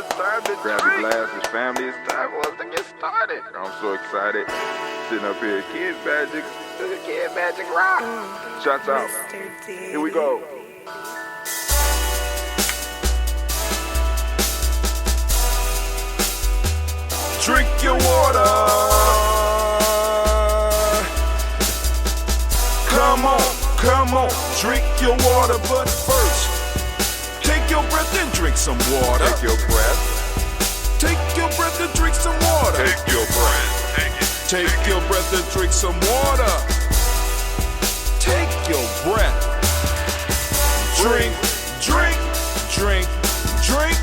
it's time to grab your glasses, family. It's time for us to get started. I'm so excited. Sitting up here, Kid Magic Rock. Shots out. Here we go. Drink your water. Come on, drink your water, but first, take your breath and drink some water. Take your breath. Take your breath and drink some water. Take your breath. Take your breath and drink some water. Take your breath. Drink, drink, drink, drink.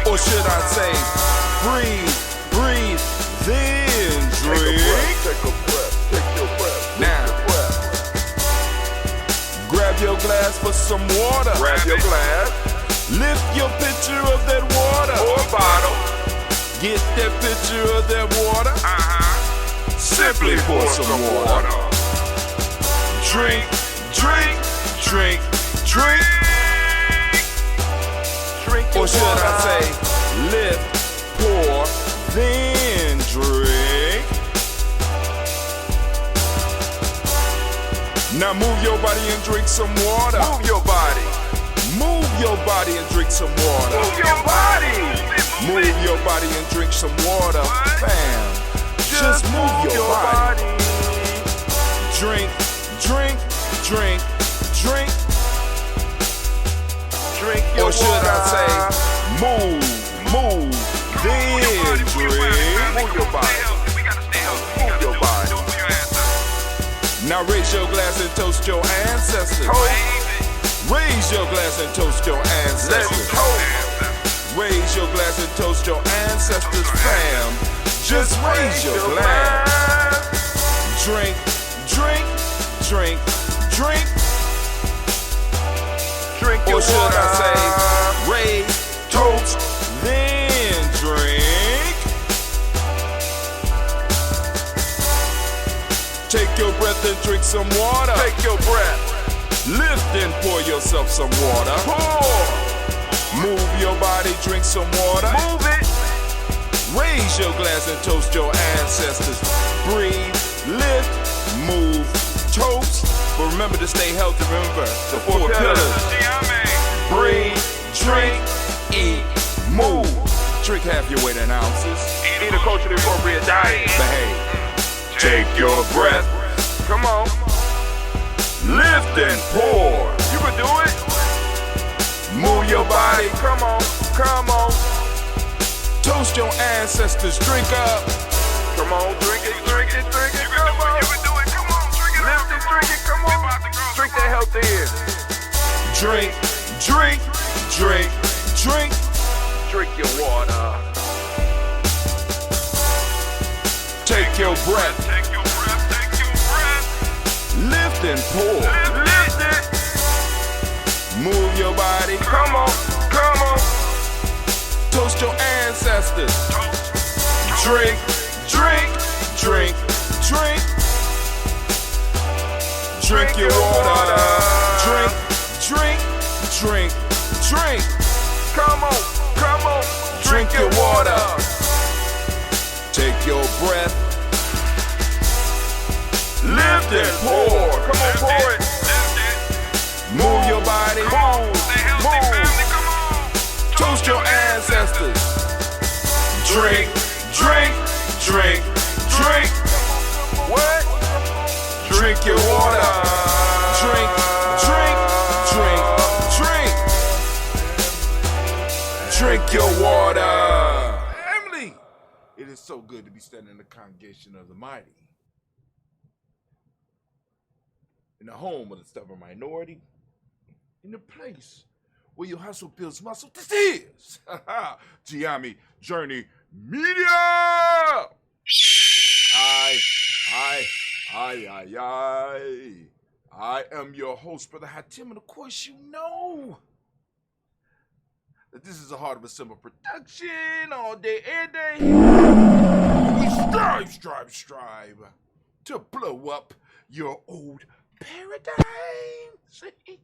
Or should I say, breathe, breathe, then drink. Take a breath, take your breath. Now, grab your glass for some water. Grab your glass. Lift your pitcher of that water. Or bottle. Get that pitcher of that water. Simply pour some water. Drink, drink, drink, drink. Or should I say, lift, pour, then drink. Now move your body and drink some water. Move your body. Move your body and drink some water. Move your body. Move your body and drink some water. Bam. Just move your body. Drink, drink, drink, drink. Drink your water. Or should I say, move, then drink. Move your body. Move your body. Now raise your glass and toast your ancestors. Raise your glass and toast your ancestors. Raise your glass and toast your ancestors, fam. Just raise your glass. Drink, drink, drink, drink. Drink your water. Or should I say, raise, toast, then drink. Take your breath and drink some water. Take your breath. Lift and pour yourself some water. Pour. Move your body, drink some water. Move it. Raise your glass and toast your ancestors. Breathe, lift, move, toast. But remember to stay healthy. Remember the four pillars. Breathe, drink, eat, move. Drink half your weight in ounces. Eat a culturally appropriate diet. Behave. Take your breath. Come on. Lift and pour. You can do it. Move your body. Come on. Come on. Toast your ancestors. Drink up. Come on. Drink it. Drink it. Drink it. Come on. You can do it. Come on. Drink it. Lift it. Drink it. Come on. Drink that health in. Drink. Drink. Drink. Drink. Drink your water. Take your breath. Take your breath. Take your breath. Lift and pour. Lift it. Move your body. Come on. Come on. Toast your ancestors. Drink. Drink. Drink. Drink. Drink your water. Drink. Drink. Drink. Drink. Come on. Come on. Drink your water. Take your breath. Lift and pour. Come on, pour it. Move your body. Move. Toast your ancestors. Drink, drink, drink, drink. What? Drink your water. Drink, drink, drink, drink. Drink your water. Emily, it is so good to be standing in the congregation of the mighty. In the home of the stubborn minority. In the place where your hustle builds muscle. This is Gye-Nyame Journey Media. I am your host, Brother Hatim, and of course you know that this is a Heart of a Simple production all day, every day. We strive to blow up your old paradigm. See?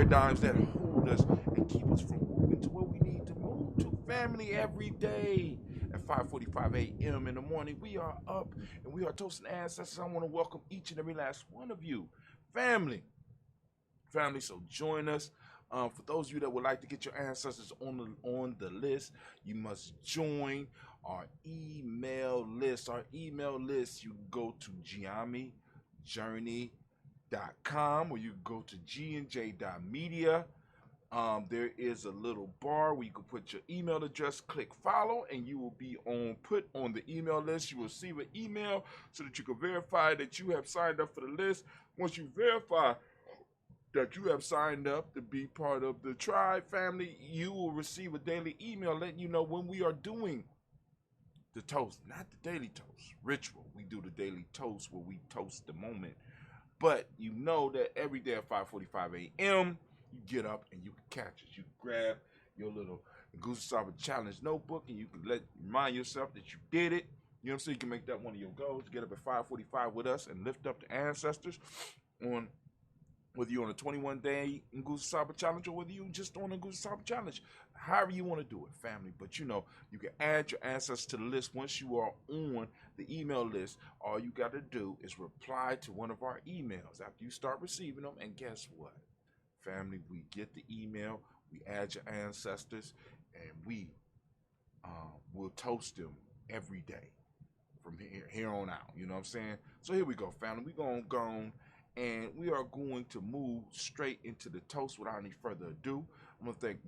paradigms that hold us and keep us from moving to where we need to move to. Family, every day at 5:45 a.m. in the morning, we are up and we are toasting ancestors. I want to welcome each and every last one of you. Family, so join us. For those of you that would like to get your ancestors on the list, you must join our email list. Our email list, you go to GyeNyameJourney.com or you go to gnj.media. There is a little bar where you can put your email address, click follow, and you will be put on the email list. You will receive an email so that you can verify that you have signed up for the list. Once you verify that you have signed up to be part of the tribe family, you will receive a daily email letting you know when we are doing the toast, not the daily toast ritual. We do the daily toast where we toast the moment. But you know that every day at 5:45 a.m., you get up and you can catch it. You grab your little Goose Saba Challenge notebook and you can remind yourself that you did it. You know what I'm saying? You can make that one of your goals. Get up at 5:45 with us and lift up the ancestors on whether you're on a 21-day Nguza Saba Challenge or whether you're just on a Nguza Saba Challenge. However you want to do it, family. But you know, you can add your ancestors to the list once you are on the email list. All you got to do is reply to one of our emails after you start receiving them. And guess what? Family, we get the email, we add your ancestors, and we will toast them every day from here on out. You know what I'm saying? So here we go, family. We're going to go and we are going to move straight into the toast without any further ado. I want to thank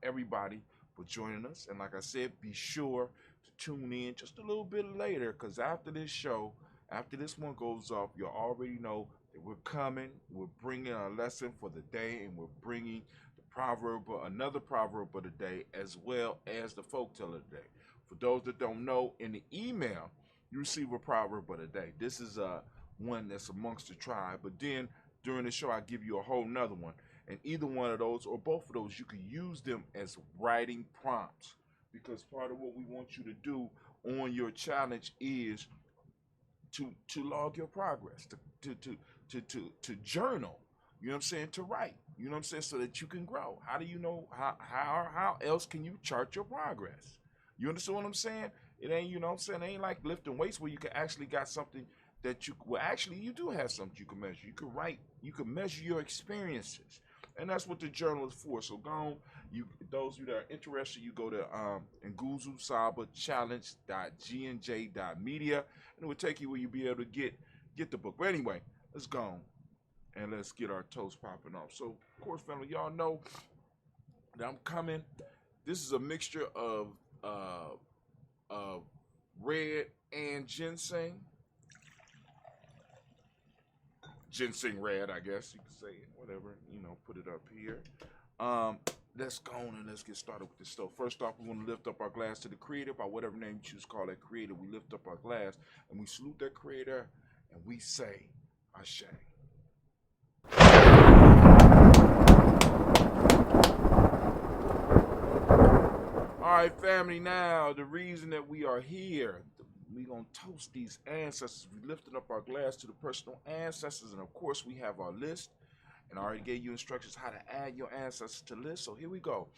everybody for joining us. And like I said, be sure to tune in just a little bit later, because after this show, after this one goes off, you'll already know that we're coming. We're bringing a lesson for the day, and we're bringing the proverb, another proverb of the day, as well as the folktale of the day. For those that don't know, in the email, you receive a proverb of the day. This is one that's amongst the tribe, but then during the show I give you a whole nother one, and either one of those or both of those, you can use them as writing prompts, because part of what we want you to do on your challenge is to log your progress, to journal, you know what I'm saying, to write, you know what I'm saying, so that you can grow. How do you know, how else can you chart your progress? You understand what I'm saying? It ain't, you know what I'm saying, it ain't like lifting weights where you can actually got something that you, well, actually you do have something you can measure. You can write, you can measure your experiences, and that's what the journal is for. So go on, those of you that are interested, you go to nguzusabachallenge.gnj.media, and it will take you where you'll be able to get the book. But anyway, let's go on and let's get our toast popping off. So of course, family, y'all know that I'm coming. This is a mixture of red and ginseng. Ginseng red, I guess you could say it, whatever, you know, put it up here. Let's go on and let's get started with this stuff. First off, we want to lift up our glass to the creator, by whatever name you choose to call that creator. We lift up our glass and we salute that creator and we say, Ashe. All right, family, now the reason that we are here, we're going to toast these ancestors. We lifted up our glass to the personal ancestors, and of course we have our list, and I already gave you instructions how to add your ancestors to the list. So here we go.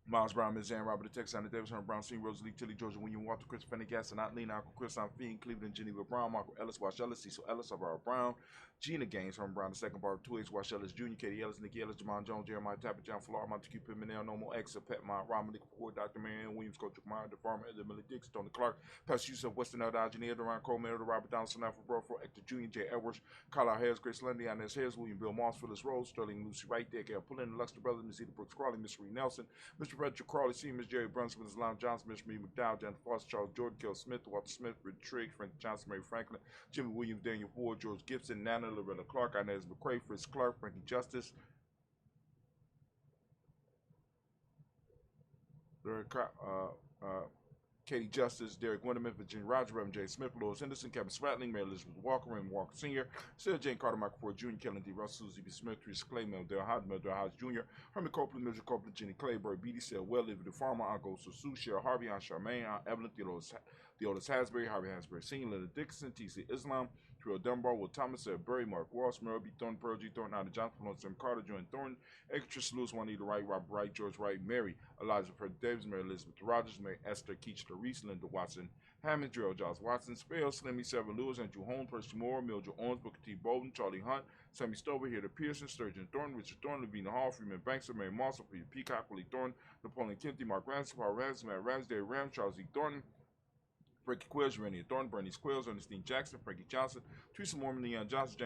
Miles Brown, Ms. Ann, Robert the Texan, Davis, Herman Brown, Senior, Rosalie, Tilly, Georgia, William, Walter, Christopher, Gas, and Lena, Uncle Chris, Fiend, Cleveland, Geneva Brown, Michael Ellis, Wash Ellis, Cecil Ellis, Alvaro Brown, Gina Gaines, Herman Brown, the second bar, 2 H, Wash Ellis, Jr., Katie Ellis, Nikki Ellis, Jamon Jones, Jeremiah Tapper, John Flora, Montague Pimenel, Nomo X, Pet Mont, Robin, Nick Ford, Dr. Marianne Williams, Coach Meyer, the farmer, Edmund Millie Dix, Tony Clark, Pastor Yusuf, Western Elder, Engineer, Duran Coleman, Robert Donaldson, Alfred Brofro, Hector Jr., J. Edwards, Carlisle Harris, Grace Lundy, Inez Harris, William Bill Moss, Phyllis Rose, Sterling Lucy Wright, there, Gail Pullen, Luxter Brothers, Miss Edith Brooks Crawley, Miss Reed Nelson, Mr. Frederick Crawley, Sr., Miss Jerry Brunswick, Miss Lon Johnson, Miss Marie McDowell, Jan Foster, Charles Jordan, Kel Smith, Walter Smith, Rick Trigg, Frank Johnson, Mary Franklin, Jimmy Williams, Daniel Ford, George Gibson, Nana, Loretta Clark, Inez McCrae, Fritz Clark, Frankie Justice, Katie Justice, Derek Winterman, Virginia Roger, Reverend J. Smith, Lois Henderson, Kevin Spratling, Mary Elizabeth Walker, Raymond Walker Sr., Sarah Jane Carter, Michael Ford Jr., Kellen D. Russell, Susie B. Smith, Chris Clay, Mel Del Hodge, Jr., Herman Copeland, Mildred Copeland, Jenny Clayburgh, B.D. Sale, Well, Livy the Farmer, Uncle Susu, Cheryl Harvey, Aunt Charmaine, Aunt Evelyn, Theodis Hasbury, Harvey Hasbury Sr., Leonard Dixon, T.C. Islam, Terrell Dunbar, Will Thomas, Burry, Mark Ross, Merle B. Thornton, Pearl G. Thornton, Ida Johnson, Sam Carter, Joanne Thornton, Actress Lewis, Juanita Wright, Robert Wright, George Wright, Mary, Elijah Fred Davis, Mary Elizabeth Rogers, Mary Esther Keachler Reese, Linda Watson, Hammond, Gerald Giles Watson, Spell, Slimmy, Seven Lewis, Andrew Holmes, Percy Moore, Mildred Owens, Booker T. Bolden, Charlie Hunt, Sammy Stover, Hilda Pearson, Sturgeon Thornton, Richard Thornton, Lavina Hall, Freeman Banks, Mary Moss, Peter Peacock, Willie Thornton, Napoleon Kennedy, Mark Ransom, Paul Ransom, Matt Ramsdale Ram, Charles E. Thornton, Frankie Quills, Urania Thornton, Bernie Quills, Ernestine Jackson, Frankie Johnson, Teresa Mormon, Leon Johnson,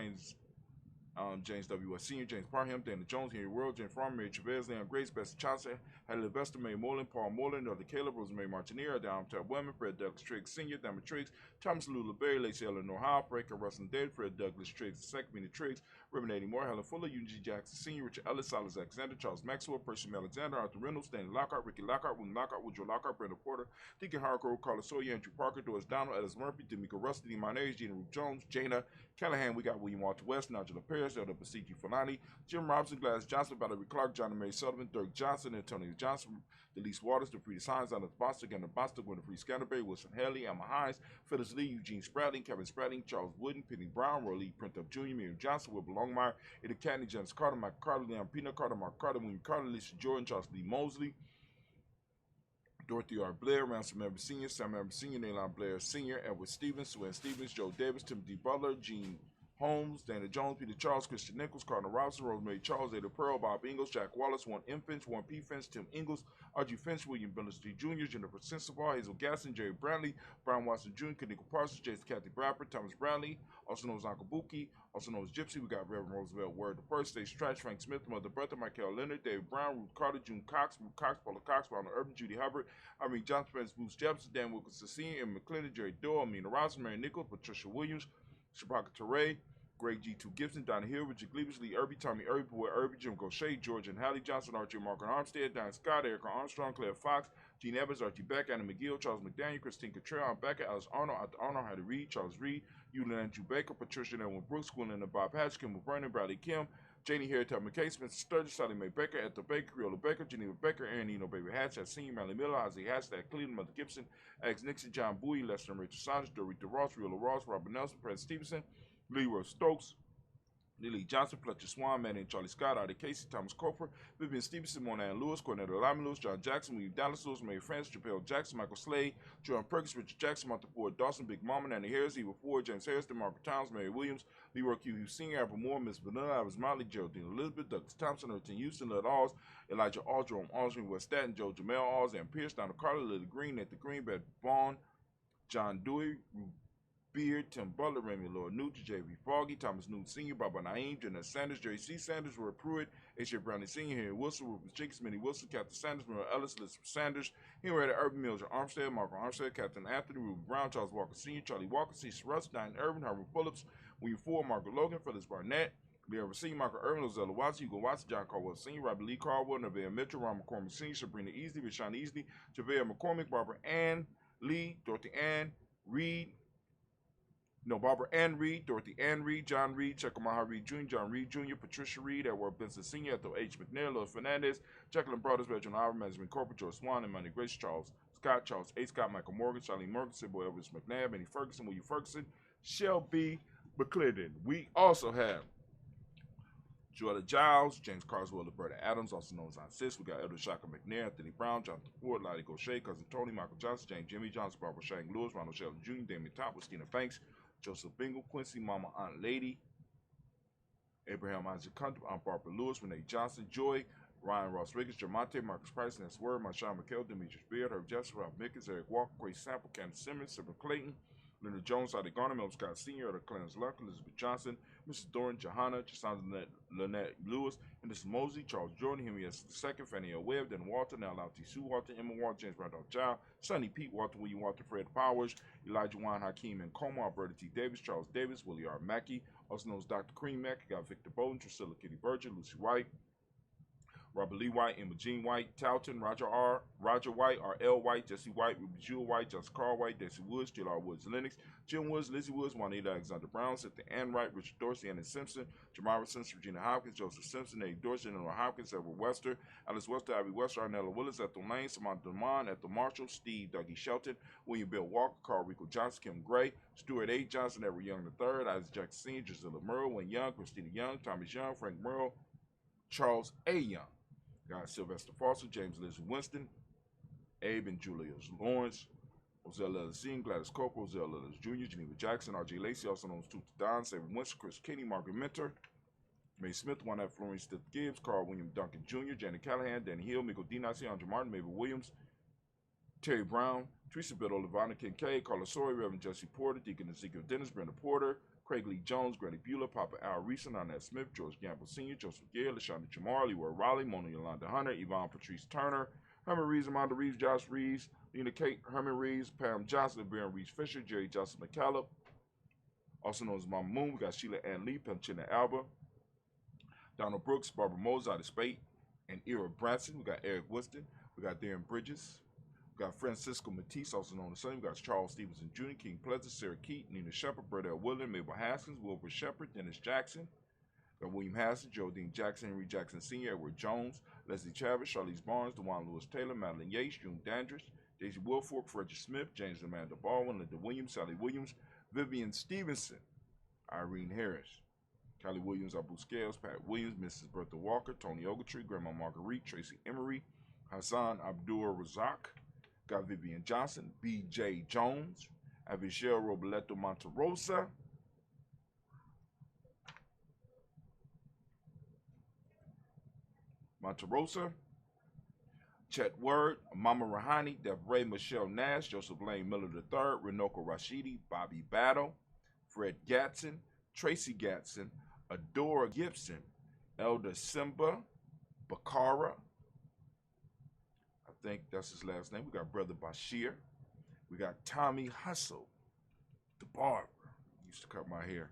James W. S. Sr., James Parham, Dana Jones, Henry World, James Farmer, Mary Chavez, Leon Grace, Bessie Johnson, Hadley Levester, May Moreland, Paul Moreland, Elder Caleb, Rosemary Martineer, Adam Tab Women, Fred Douglas Triggs Sr., Dama Triggs, Thomas Lula Berry, Lacey Eleanor Howe, Breaker, Russell David, Fred Douglas Triggs II, Mina Triggs, Reverend Eddie Moore, Helen Fuller, Eugene G. Jackson Sr., Richard Ellis, Silas Alexander, Charles Maxwell, Percy Alexander, Arthur Reynolds, Stanley Lockhart, Ricky Lockhart, William Lockhart, Woodrow Lockhart, Brenda Porter, Deacon Hargrove, Carlos Sawyer, Andrew Parker, Doris Donald, Ellis Murphy, D'Amico Rusty, D. Monez, Gina Ruth Jones, Jana Callahan, we got William Walter West, Nigel Paris, Elder Basiki Fulani, Jim Robinson, Glass Johnson, Valerie Clark, John Mary Sullivan, Dirk Johnson, Antonio Johnson, Delise Waters, DeFreeze Hines, Anna Bostic, Anna Bostic, Winifred Scanterbury, Wilson Haley, Emma Hines, Phyllis Lee, Eugene Spradling, Kevin Spradling, Charles Wooden, Penny Brown, Roy Lee, Print Up Jr., Miriam Johnson, Wilbur Longmire, Eddie Catney, Janice Carter, Mike Carter, Leon Peanut Carter, Mark Carter, William Carter, Lisa Jordan, Charles Lee Mosley, Dorothy R. Blair, Ransom Member Sr., Sam Member Sr., Naylon Blair Sr., Edward Stevens, Swen Stevens, Joe Davis, Timothy Butler, Gene Holmes, Dana Jones, Peter Charles, Christian Nichols, Cardinal Robinson, Rosemary Charles, Ada Pearl, Bob Ingalls, Jack Wallace, Warren M. Finch, Warren P. Finch, Tim Ingalls, R.G. Finch, William Billis Jr., Jennifer Sensabaugh, Hazel Gasson, Jerry Brantley, Brian Watson Jr., Kanika Parsons, Jason Kathy Bradford, Thomas Bradley, also known as Uncle Buki, also known as Gypsy. We got Reverend Roosevelt Word the First, Stacey Trash, Frank Smith, Mother Bertha, Michael Leonard, David Brown, Ruth Carter, June Cox, Ruth Cox, Paula Cox, Ronald Urban, Judy Hubbard, Irene Johnson, Spence Bruce Jefferson, Dan Wilkinson Sr., Emma McClendon, Jerry Doyle, Amina Robinson, Mary Nichols, Patricia Williams, Shabaka Teray, Greg G2 Gibson, Donna Hill, Richard Gleavis, Lee Irby, Tommy Irby, Boy Irby, Jim Gaucher, George and Hallie Johnson, Archie Margaret Armstead, Diane Scott, Erica Armstrong, Claire Fox, Gene Evans, Archie Beck, Anna McGill, Charles McDaniel, Christine Cottrell, Becca, Alice Arnold, Arthur Arnold, Hattie Reed, Charles Reed, Eulin Andrew Baker, Patricia Edwin Brooks, Gwendolyn and Bob Hatch, Kim Vernon, Bradley Kim, Janie Harry, Ted McKay, Spencer Sturgis, Sally Mae Baker, Ethel Baker, Creola Baker, Geneva Baker, Aaron Eno, Baby Hatch, Senior, Manley Miller, Isaiah Hatch, Cleveland, Mother Gibson, Alex Nixon, John Bowie, Lester and Rachel Saunders, Dorita Ross, Riola Ross, Robert Nelson, Fred Stevenson, Leroy Stokes, Lily Johnson, Fletcher Swan, Manny and Charlie Scott, Artie Casey, Thomas Cofer, Vivian Stevenson, Mona Ann Lewis, Cornetta Lyman Lewis, John Jackson, William Dallas Lewis, Mary France, Chappelle Jackson, Michael Slade, Jordan Perkins, Richard Jackson, Martha Ford, Dawson, Big Mama, Nanny Harris, Eva Ford, James Harris, Margaret Towns, Mary Williams, Leroy Q. Hughes Sr., Apple Moore, Miss Vanilla, Iris Motley, Geraldine Elizabeth, Douglas Thompson, Erton Houston, Led Alls, Elijah All, Jerome Aldrin, West Staten, Joe Jamel Alls, Ann Pierce, Donald Carter, Lily Green, Nathan Green, Beth Vaughn, John Dewey, Beard, Tim Butler, Remy Lord Newt, J.V. Foggy, Thomas Newt Sr., Baba Naeem, Jeanette Sanders, Jerry C. Sanders, Roy Pruitt, H.J. Brownie Sr., Henry Wilson, Rufus Jenkins, Minnie Wilson, Captain Sanders, Merle Ellis, Elizabeth Sanders, Henrietta Urban, Mildred Armstead, Margaret Armstead, Captain Anthony, Ruben Brown, Charles Walker Sr., Charlie Walker, Cecil Russ, Diane Irvin, Harvey Phillips, William Ford, Margaret Logan, Phyllis Barnett, Leah Racine, Michael Irvin, Lozella Watson, Hugo Watson, John Caldwell Sr., Robert Lee Caldwell, Nevaeh Mitchell, Ron McCormick Sr., Sabrina Easley, Rashawn Easley, Javea McCormick, Barbara Ann Lee, Dorothy Ann Reed, Barbara Ann Reed, Dorothy Ann Reed, John Reed, Chekamaha Reed Jr., John Reed Jr., Patricia Reed, Edward Benson Sr., Ethel H. McNair, Louis Fernandez, Jacqueline Brothers, Reginald Howard, Management Corporate, George Swan, and Money Grace, Charles Scott, Charles A. Scott, Michael Morgan, Charlie Morgan, Sybil Elvis McNabb, Benny Ferguson, William Ferguson, Shelby McClendon. We also have Joella Giles, James Carswell, Roberta Adams, also known as Aunt Sis. We got Elder Shaka McNair, Anthony Brown, Jonathan Ford, Lottie Gaucher, Cousin Tony, Michael Johnson, James Jimmy Johnson, Barbara Shang Lewis, Ronald Sheldon Jr., Damien Top, Christina Banks, Joseph Bingle, Quincy, Mama Aunt Lady, Abraham Isaac Hunter, Aunt Barbara Lewis, Renee Johnson, Joy, Ryan Ross Riggins, Jamonte, Marcus Price, Ness Word, Marshawn McKell, Demetrius Beard, Herb Jeffrey, Rob Mickens, Eric Walker, Grace Sample, Candace Simmons, Sybil Clayton, Leonard Jones, Adi Garner, Mel Scott Sr., Elder Clarence Luck, Elizabeth Johnson, Mrs. Doran, Johanna, Jasandra Lynette Lewis, and this is Mosley, Charles Jordan, Henry S. II, Fannie L. Webb, Dan Walter, now T. Sue Walter, Emma Walter, James Randolph Child, Sonny Pete Walter, William Walter, Fred Powers, Elijah Juan Hakeem and Coma, Alberta T. Davis, Charles Davis, Willie R. Mackey, also known as Dr. Cream Mackey, got Victor Bowden, Priscilla Kitty Berger, Lucy White, Robert Lee White, Emma Jean White, Talton, Roger White, R.L. White, Jesse White, Ruby Jewel White, Justin Carl White, Desi Woods, J.R. Woods, Lennox, Jim Woods, Lizzie Woods, Juanita Alexander Brown, Cynthia Ann Wright, Richard Dorsey, Anna Simpson, Jamara Simpson, Regina Hopkins, Joseph Simpson, Eddie Dorsey, Noah Hopkins, Edward Wester, Alice Wester, Abby Wester, Arnella Willis, Ethel Lane, Samantha Demond, Ethel Marshall, Steve Dougie Shelton, William Bill Walker, Carl Rico Johnson, Kim Gray, Stuart A. Johnson, Edward Young III, Isaac Jackson Sr., Gisela Merle, Wayne Young, Christina Young, Thomas Young, Frank Merle, Charles A. Young. Got Sylvester Foster, James Lizzie Winston, Abe and Julius Lawrence, Ozell Ellis Gladys Corporal, Ozell Ellis Jr., Geneva Jackson, R.J. Lacey, also known as Tuta Don, Savin Winston, Chris Kinney, Margaret Mentor, May Smith, Juanette Florence Stith Gibbs, Carl William Duncan Jr., Janet Callahan, Danny Hill, Miko Dinasi, Andre Martin, Mabel Williams, Terry Brown, Teresa Biddle, Lavonna Kincaid, Carla Sawyer, Reverend Jesse Porter, Deacon Ezekiel Dennis, Brenda Porter, Craig Lee Jones, Granny Bueller, Papa Al Reeson, Arnett Smith, George Gamble Sr., Joseph Gare, LaShonda Jamar, Leroy Raleigh, Mona Yolanda Hunter, Yvonne Patrice Turner, Herman Reeves, Amanda Reeves, Josh Reeves, Lena Kate, Herman Reeves, Pam Johnson, Baron Reeves Fisher, Jerry Johnson McCallum, also known as Mama Moon. We got Sheila Ann Lee, Pamchina Alba, Donald Brooks, Barbara Mose out of Spate, and Ira Branson. We got Eric Winston. We got Darren Bridges. We got Francisco Matisse, also known as Sonny. We got Charles Stevenson Jr., King Pleasant, Sarah Keaton, Nina Shepard, Brett L. William, Mabel Haskins, Wilbur Shepard, Dennis Jackson. We got William Haskins, Geraldine Jackson, Henry Jackson Sr., Edward Jones, Leslie Travis, Charlize Barnes, DeJuan Lewis Taylor, Madeline Yates, June Dandridge, Daisy Wilfork, Frederick Smith, James Amanda Baldwin, Linda Williams, Sally Williams, Vivian Stevenson, Irene Harris, Callie Williams, Abu Scales, Pat Williams, Mrs. Bertha Walker, Tony Ogletree, Grandma Marguerite, Tracy Emery, Hassan Abdul Razak, got Vivian Johnson, B.J. Jones, Avichelle Roboleto Monterosa, Chet Word, Mama Rahani, Devray Michelle Nash, Joseph Lane Miller III, Renoko Rashidi, Bobby Battle, Fred Gatson, Tracy Gatson, Adora Gibson, Elder Simba, Bakara, I think that's his last name. We got Brother Bashir. We got Tommy Hustle, the barber. He used to cut my hair.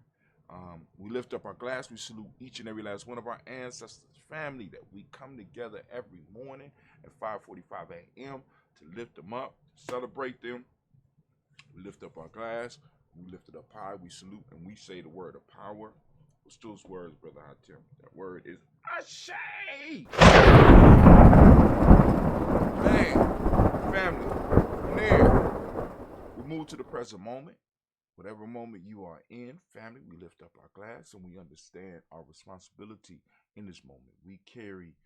We lift up our glass. We salute each and every last one of our ancestors, family, that we come together every morning at 5:45 a.m. to lift them up, to celebrate them. We lift up our glass. We lift it up high. We salute and we say the word of power. What's those words, Brother Hatim? That word is Ashe. Man, family, from there, we move to the present moment. Whatever moment you are in, family, we lift up our glass and we understand our responsibility in this moment. We carry,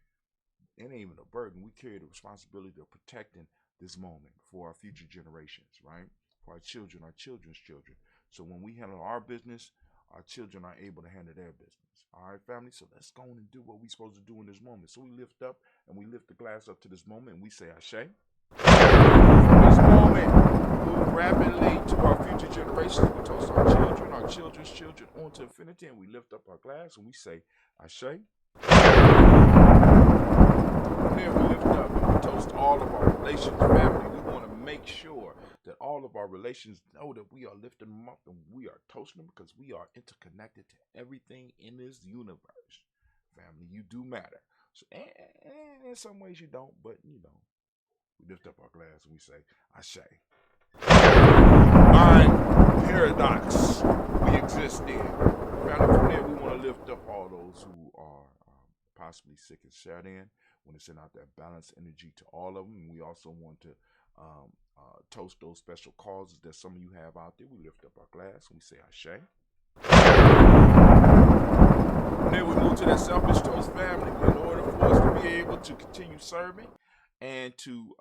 it ain't even a burden, we carry the responsibility of protecting this moment for our future generations, right? For our children, our children's children. So when we handle our business, our children are able to handle their business. All right, family? So let's go on and do what we're supposed to do in this moment. So we lift up and we lift the glass up to this moment and we say Ashe. From this moment, we move rapidly to our future generations. We toast our children, our children's children on to infinity, and we lift up our glass and we say Ashe. And then we lift up and we toast all of our relations, family. We want to make sure that all of our relations know that we are lifting them up and we are toasting them because we are interconnected to everything in this universe. Family, you do matter. So, and in some ways you don't, but you know, we lift up our glass and we say, Ashe. Mind paradox we exist in. Family, from there, we want to lift up all those who are possibly sick and shut in. We want to send out that balanced energy to all of them. And we also want to toast those special causes that some of you have out there. We lift up our glass and we say Ashe. And then we move to that selfish toast, family. In order for us to be able to continue serving and to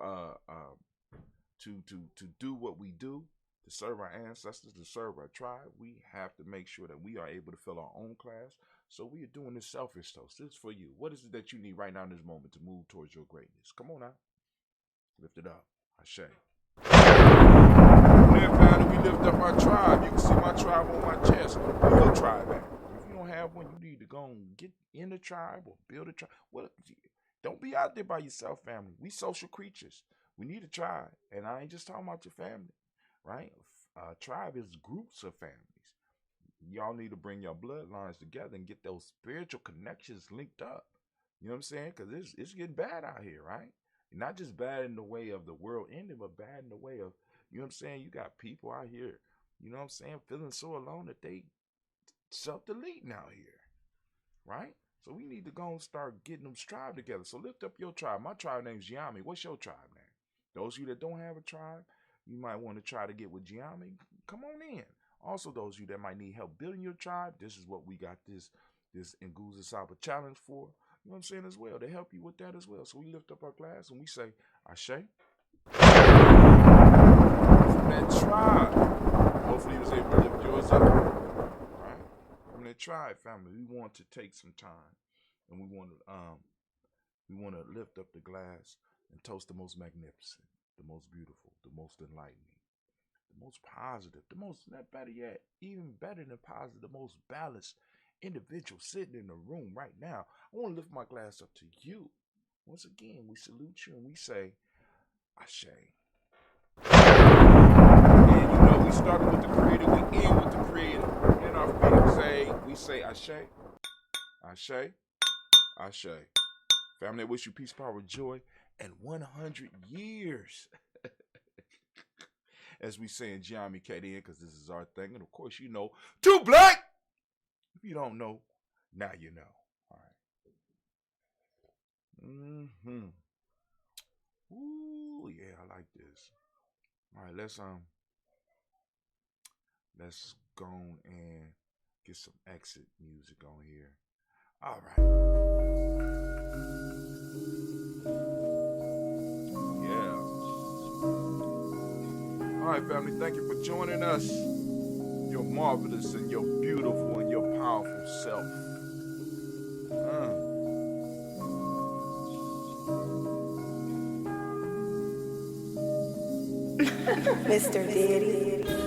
do what we do, to serve our ancestors, to serve our tribe, we have to make sure that we are able to fill our own class. So we are doing this selfish toast. This is for you. What is it that you need right now in this moment to move towards your greatness? Come on now. Lift it up. Ashe. And then finally, we lift up our tribe. You can see my tribe on my chest. Where your tribe at? If you don't have one, you need to go and get in the tribe or build a tribe. Well, don't be out there by yourself, family. We social creatures. We need a tribe. And I ain't just talking about your family, right? Tribe is groups of families. Y'all need to bring your bloodlines together and get those spiritual connections linked up. You know what I'm saying? Because it's getting bad out here, right? Not just bad in the way of the world ending, but bad in the way of, you know what I'm saying? You got people out here, you know what I'm saying, feeling so alone that they self-deleting out here, right? So we need to go and start getting them tribe together. So lift up your tribe. My tribe name's Gye-Nyame. What's your tribe name? Those of you that don't have a tribe, you might want to try to get with Gye-Nyame. Come on in. Also, those of you that might need help building your tribe, this is what we got this Nguza Saba challenge for. You know what I'm saying, as well. They help you with that as well. So we lift up our glass and we say, Ashe. From that tribe. Hopefully you was able to lift yours up. Right? From that tribe family, we want to take some time and we want to lift up the glass and toast the most magnificent, the most beautiful, the most enlightening, the most positive, the most, not better yet, even better than positive, the most balanced individual sitting in the room right now. I want to lift my glass up to you. Once again, we salute you and we say, Ashe. And you know, we started with the creator, we end with the creator. In our feet, we say Ashe, Ashe, Ashe. Family, I wish you peace, power, joy, and 100 years. As we say in Gye-Nyame KDN, because this is our thing. And of course, you know, too black. If you don't know, now you know. All right. Ooh, yeah, I like this. All right, let's go and get some exit music on here. All right. Yeah. All right, family, thank you for joining us. You're marvelous and you're beautiful and you're powerful self. Mr. Diddy.